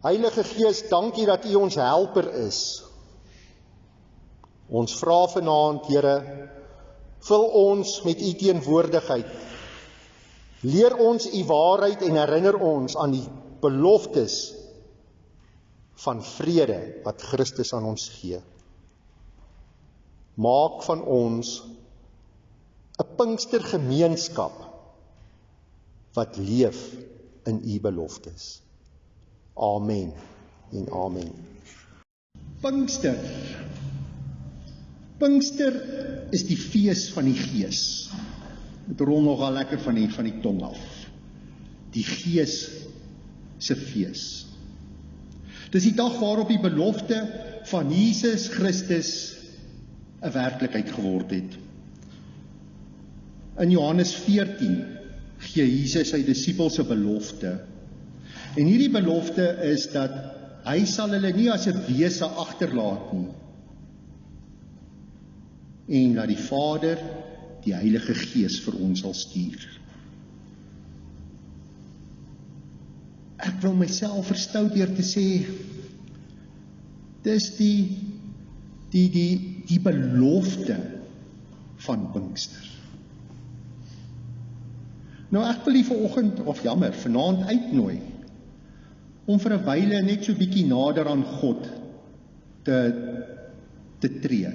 Heilige Gees, dankie dat U ons helper is. Ons vra vanaand, Here, vul ons met U teenwoordigheid. Leer ons U waarheid en herinner ons aan die beloftes van vrede wat Christus aan ons gee. Maak van ons 'n Pinkstergemeenskap wat leef in U beloftes. Amen en amen. Pinkster. Pinkster is die fees van die Gees. Dit rol nogal lekker van die tong af. Die Gees se fees. Dis die dag waarop die belofte van Jesus Christus 'n werklikheid geword het. In Johannes 14 gee Jesus sy disippels 'n belofte. En hierdie belofte is dat hy sal hulle nie as 'n wese agterlaat nie. En dat die Vader die Heilige Gees vir ons sal stuur. Ek wil myself verstou deur te sê, dis die belofte van Pinkster. Nou ek wil vanaand uitnooi, om vir 'n wyle net so bietjie nader aan God te tree.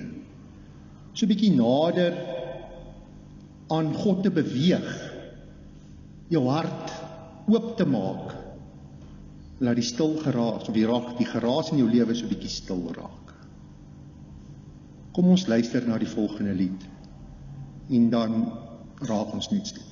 So bietjie nader aan God te beweeg, jou hart oop te maak, laat die stil geraas, of die geraas in jou lewe so bietjie stil raak. Kom ons luister na die volgende lied, en dan raak ons net stil.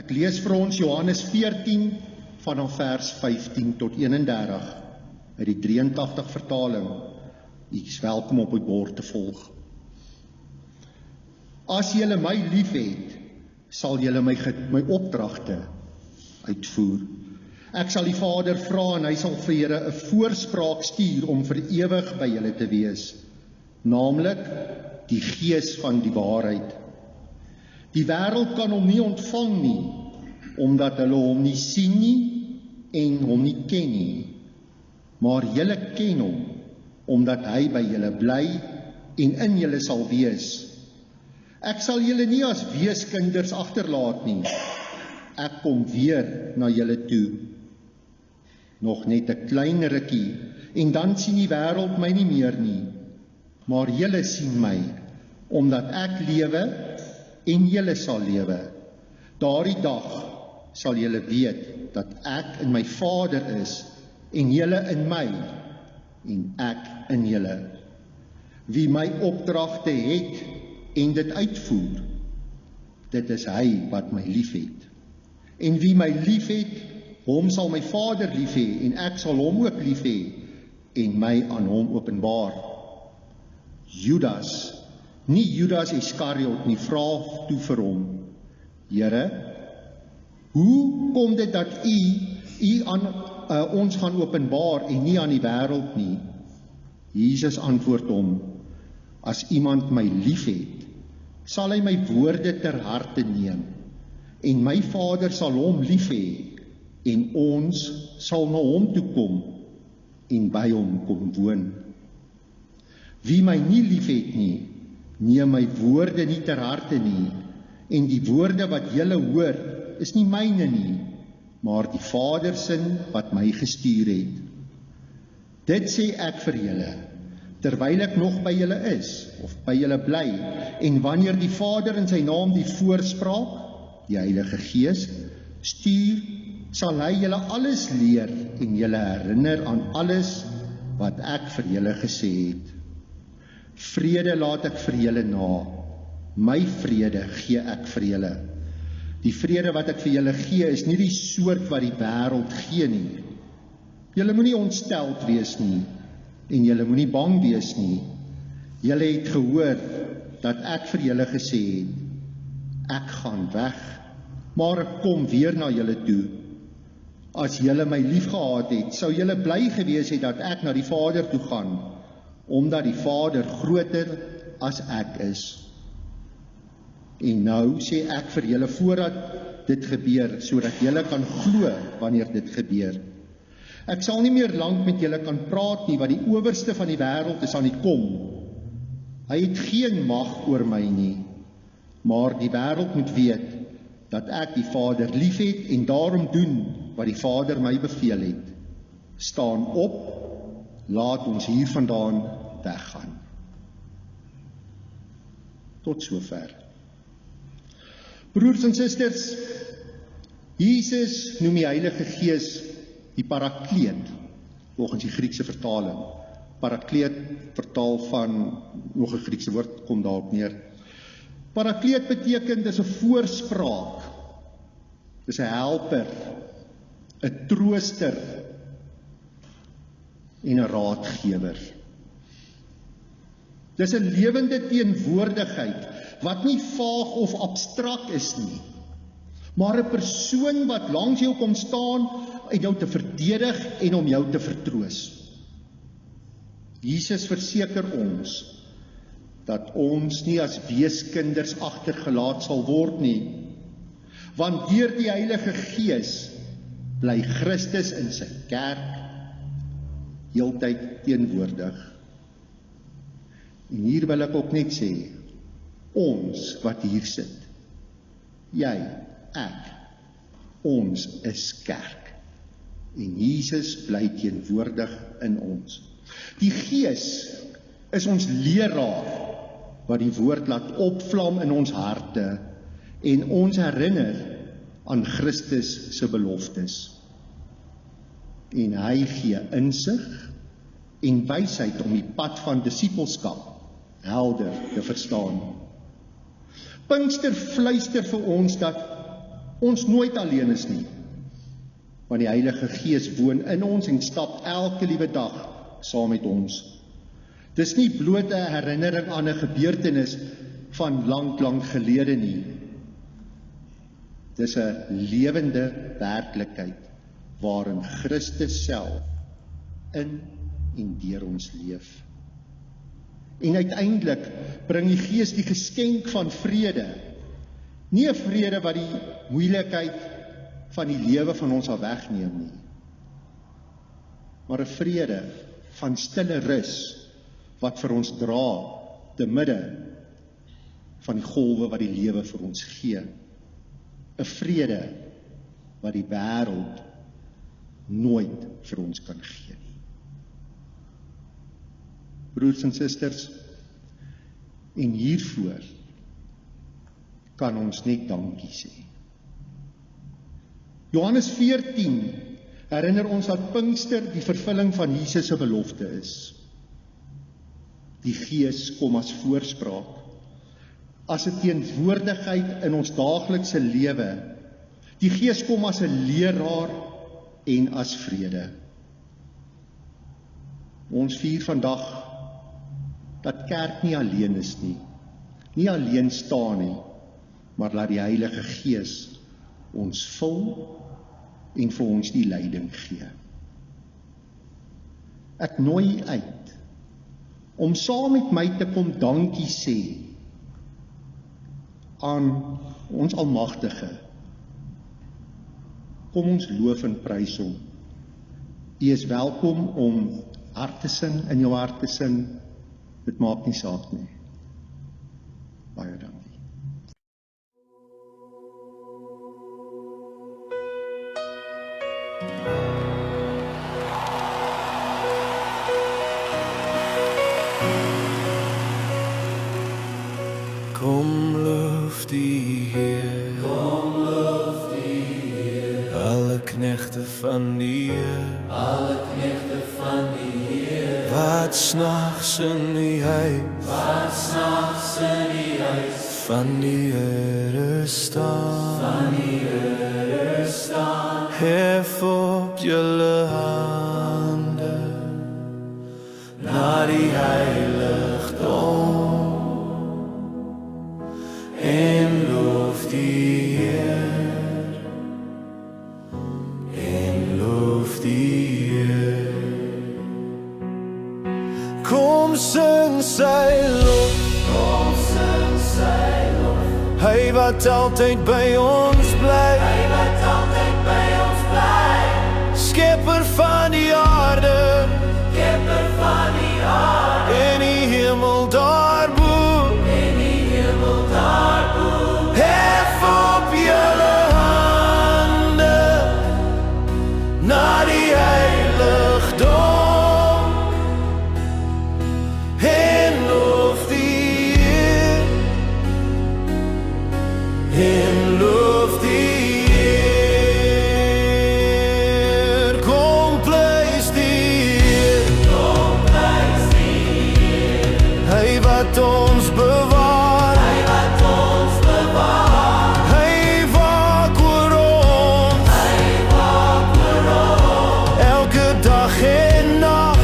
Ek lees vir ons Johannes 14 vanaf vers 15 tot 31 uit die 83 vertaling. U is welkom op die bord te volg. As julle my liefhet, sal julle my opdragte uitvoer. Ek sal die Vader vra en hy sal vir julle 'n voorspraak stuur om vir ewig by julle te wees, naamlik die Gees van die waarheid. Die wêreld kan hom nie ontvang nie, omdat hulle hom nie sien nie en hom nie ken nie. Maar julle ken hom, omdat hy by julle bly en in julle sal wees. Ek sal julle nie as weeskinders agterlaat nie. Ek kom weer na julle toe. Nog net 'n klein rukkie, en dan sien die wêreld my nie meer nie. Maar julle sien my, omdat ek lewe en julle sal lewe. Daardie dag sal julle weet dat ek in my Vader is, en julle in my, en ek in julle. Wie my opdragte het en dit uitvoer, dit is hy wat my liefhet. En wie my liefhet, hom sal my Vader lief hê, en ek sal hom ook lief hê, en my aan hom openbaar. Judas, nie Judas Iskariot nie, vra toe vir hom: Here, hoe kom dit dat u aan ons gaan openbaar en nie aan die wêreld nie? Jesus antwoord hom: As iemand my liefhet, sal hy my woorde ter harte neem, en my Vader sal hom lief hê, en ons sal na hom toe kom en by hom kom woon. Wie my nie liefhet nie, neem my woorde nie ter harte nie, en die woorde wat julle hoor, is nie myne nie, maar die Vader se wat my gestuur het. Dit sê ek vir julle, terwyl ek nog by julle is, of by julle bly, en wanneer die Vader in sy naam die voorspraak, die Heilige Gees, stuur, sal hy julle alles leer en julle herinner aan alles wat ek vir julle gesê het. Vrede laat ek vir julle na, my vrede gee ek vir julle. Die vrede wat ek vir julle gee is nie die soort wat die wêreld gee nie. Julle moenie ontsteld wees nie, en julle moenie bang wees nie. Julle het gehoor dat ek vir julle gesê het, ek gaan weg, maar ek kom weer na julle toe. As julle my lief gehad het, sou julle bly gewees het dat ek na die Vader toe gaan, omdat die Vader groter as ek is. En nou sê ek vir julle voordat dit gebeur, sodat julle kan glo wanneer dit gebeur. Ek sal nie meer lank met julle kan praat nie, want die owerste van die wêreld is aan die kom. Hy het geen mag oor my nie, maar die wêreld moet weet dat ek die Vader liefhet en daarom doen wat die Vader my beveel het. Staan op, laat ons hiervandaan weggaan. Tot sover. Broers en susters, Jesus noem die Heilige Gees die Parakleet, volgens die Griekse vertaling. Parakleet vertaal van, nog 'n Griekse woord kom daarop neer. Parakleet beteken, dis 'n voorspraak, dis 'n helper, 'n trooster en 'n raadgewer. Dis 'n lewende teenwoordigheid wat nie vaag of abstrak is nie, maar 'n persoon wat langs jou kom staan en jou te verdedig en om jou te vertroos. Jesus verseker ons dat ons nie as weeskinders agtergelaat sal word nie, want deur die Heilige Gees bly Christus in sy kerk heeltyd teenwoordig. En hier wil ek ook net sê, ons wat hier sit, jy, ek, ons is kerk, en Jesus bly teenwoordig in ons. Die Gees is ons leraar, wat die woord laat opvlam in ons harte, en ons herinner aan Christus se beloftes. En hy gee insig en wysheid om die pad van disippelskap helder te verstaan. Pinkster fluister vir ons dat ons nooit alleen is nie, want die Heilige Gees woon in ons en stap elke liewe dag saam met ons. Dis nie bloot 'n herinnering aan 'n gebeurtenis van lang gelede nie. Dis 'n lewende werklikheid waarin Christus self in en deur ons leef. En uiteindelik bring die Gees die geskenk van vrede. Nie 'n vrede wat die moeilikheid van die lewe van ons al wegneem nie, maar 'n vrede van stille rus wat vir ons dra te midde van die golwe wat die lewe vir ons gee. 'n vrede wat die wêreld nooit vir ons kan gee nie. Broers en susters, en hiervoor kan ons net dankie sê. Johannes 14 herinner ons dat Pinkster die vervulling van Jesus se belofte is. Die Gees kom as voorspraak, as 'n teenwoordigheid in ons daaglikse lewe. Die Gees kom as 'n leraar en as vrede. Ons vier vandag dat kerk nie alleen is nie alleen staan nie, maar laat die Heilige Gees ons vul en vir ons die leiding gee. Ek nooi u uit om saam met my te kom dankie sê aan ons Almagtige. Kom ons loof en prys hom. U is welkom om hart te sing, in jou hart te sing. Dit maak nie saak nie. Baie dankie. Kom loof die Heer, alle knechte van die Heer, wat s'nachts in die huis, van die Here staan, hef op julle hande, na die heiligdom, en loof die Heer, en loof die Heer. Kom sing sy lof, hy wat altyd by ons bly, Skepper van die aarde, en die hemel daarbo, hef op julle hande, na die heiligdom, en loof die Heer, en loof die Heer. Kom prys die Heer, hy wat ons bewaar, hy waak oor ons, elke dag en nag,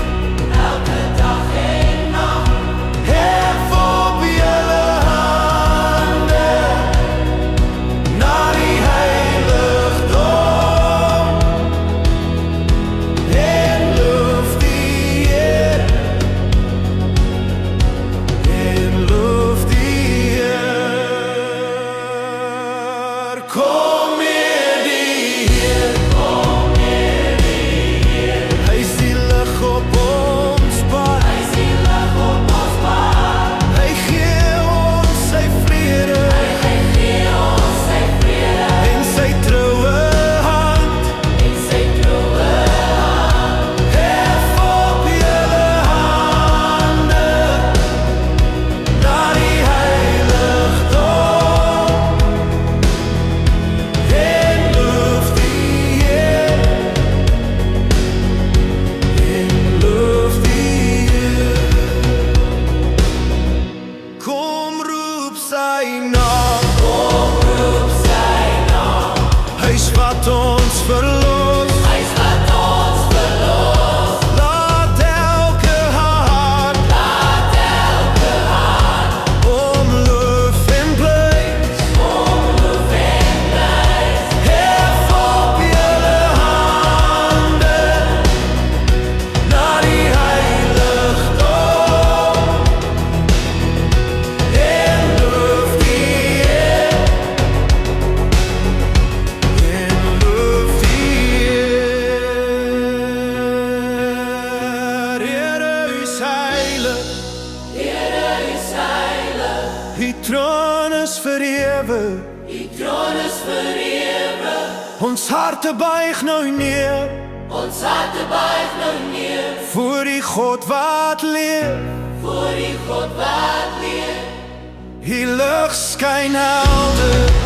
hef op julle hande, na die heiligdom, en loof die Heer, en loof die Heer. Kom hier die Heer, hy is die lig op ons pad, hy gee ons sy vrede, en sy troue hand, hef op julle hande, na die heiligdom, ewe. Die troon is vir ewig. Ons harte buig nou neer Ons harte buig nou neer voor die God wat leef. voor die God wat leef. Die lig skyn helder